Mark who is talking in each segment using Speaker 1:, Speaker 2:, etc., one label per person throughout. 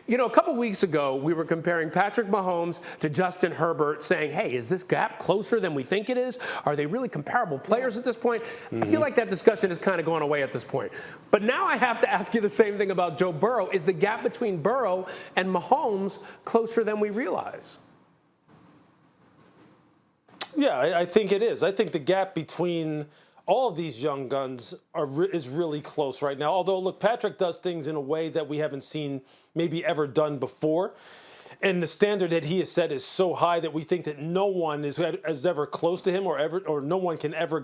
Speaker 1: You know, a couple weeks ago, we were comparing Patrick Mahomes to Justin Herbert, saying, hey, is this gap closer than we think it is? Are they really comparable players at this point? I feel like that discussion has kind of gone away at this point. But now I have to ask you the same thing about Joe Burrow. Is the gap between Burrow and Mahomes closer than we realize?
Speaker 2: Yeah, I think it is. I think the gap between all of these young guns is really close right now. Although, look, Patrick does things in a way that we haven't seen maybe ever done before. And the standard that he has set is so high that we think that no one is ever close to him or no one can ever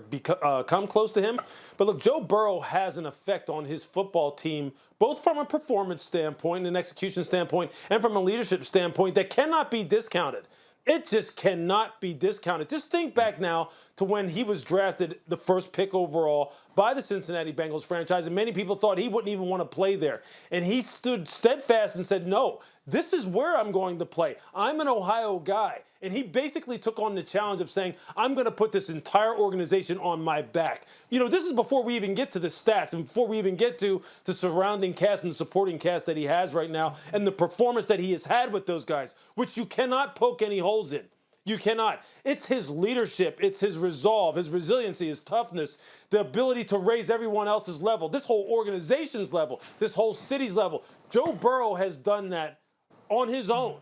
Speaker 2: come close to him. But look, Joe Burrow has an effect on his football team, both from a performance standpoint, an execution standpoint, and from a leadership standpoint that cannot be discounted. It just cannot be discounted. Just think back now to when he was drafted the first pick overall by the Cincinnati Bengals franchise, and many people thought he wouldn't even want to play there. And he stood steadfast and said, no, this is where I'm going to play. I'm an Ohio guy. And he basically took on the challenge of saying, I'm going to put this entire organization on my back. You know, this is before we even get to the stats and before we even get to the surrounding cast and the supporting cast that he has right now and the performance that he has had with those guys, which you cannot poke any holes in. You cannot. It's his leadership. It's his resolve, his resiliency, his toughness, the ability to raise everyone else's level, this whole organization's level, this whole city's level. Joe Burrow has done that on his own.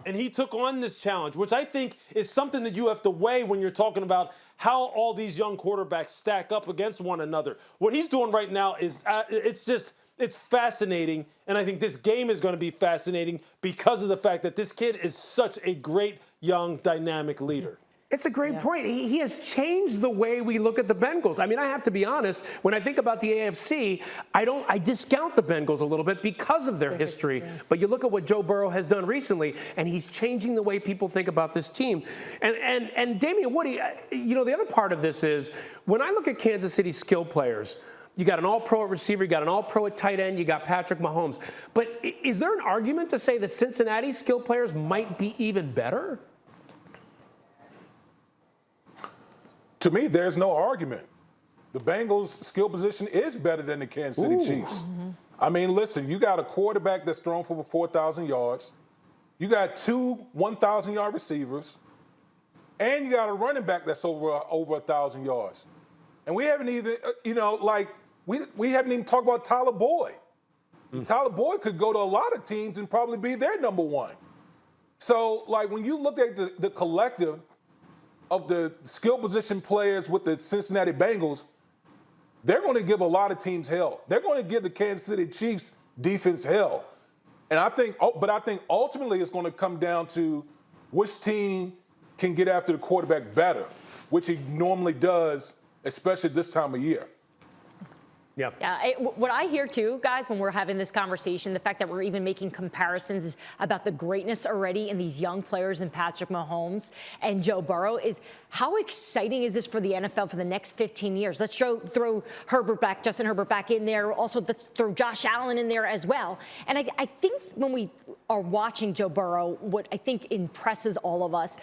Speaker 2: And he took on this challenge, which I think is something that you have to weigh when you're talking about how all these young quarterbacks stack up against one another. What he's doing right now is it's fascinating. And I think this game is going to be fascinating because of the fact that this kid is such a great, young, dynamic leader.
Speaker 1: It's a great point. He has changed the way we look at the Bengals. I mean, I have to be honest, when I think about the AFC, I discount the Bengals a little bit because of their history. But you look at what Joe Burrow has done recently, and he's changing the way people think about this team. And Damian Woody, you know, the other part of this is when I look at Kansas City's skill players, you got an all-pro at receiver, you got an all-pro at tight end, you got Patrick Mahomes. But is there an argument to say that Cincinnati's skill players might be even better?
Speaker 3: To me, there's no argument. The Bengals' skill position is better than the Kansas City Chiefs. I mean, listen, you got a quarterback that's thrown for over 4,000 yards. You got two 1,000-yard receivers. And you got a running back that's over 1,000 yards. And we haven't even, you know, like, we haven't even talked about Tyler Boyd. Tyler Boyd could go to a lot of teams and probably be their number one. So, like, when you look at the collective of the skill position players with the Cincinnati Bengals, they're going to give a lot of teams hell. They're going to give the Kansas City Chiefs defense hell. And I think ultimately it's going to come down to which team can get after the quarterback better, which he normally does, especially this time of year.
Speaker 4: Yeah. What I hear, too, guys, when we're having this conversation, the fact that we're even making comparisons about the greatness already in these young players in Patrick Mahomes and Joe Burrow is how exciting is this for the NFL for the next 15 years? Let's throw Justin Herbert back in there. Also, let's throw Josh Allen in there as well. And I think when we are watching Joe Burrow, what I think impresses all of us,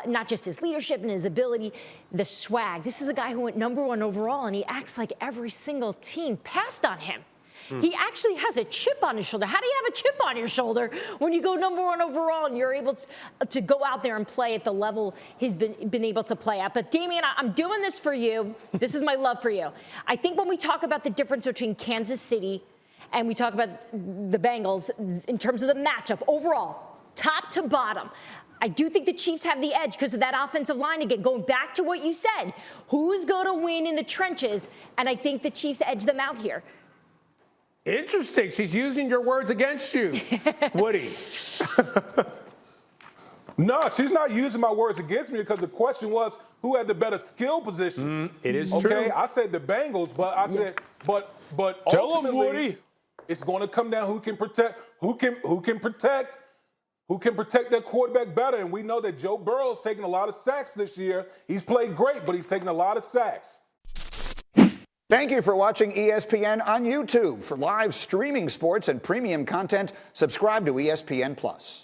Speaker 4: not just his leadership and his ability, the swag. This is a guy who went #1 overall, and he acts like every single team passed on him. He actually has a chip on his shoulder. How do you have a chip on your shoulder when you go #1 overall and you're able to go out there and play at the level he's been able to play at? But Damian, I'm doing this for you. This is my love for you. I think when we talk about the difference between Kansas City and we talk about the Bengals in terms of the matchup overall, top to bottom, I do think the Chiefs have the edge because of that offensive line. Again, going back to what you said, who's going to win in the trenches? And I think the Chiefs edge them out here.
Speaker 1: Interesting. She's using your words against you, Woody.
Speaker 3: No, she's not using my words against me because the question was who had the better skill position.
Speaker 1: It is true.
Speaker 3: Okay, I said the Bengals, but I said, but
Speaker 2: Tell them, Woody.
Speaker 3: It's going to come down who can protect their quarterback better. And we know that Joe Burrow's taken a lot of sacks this year. He's played great, but he's taken a lot of sacks.
Speaker 5: Thank you for watching ESPN on YouTube. For live streaming sports and premium content, subscribe to ESPN+.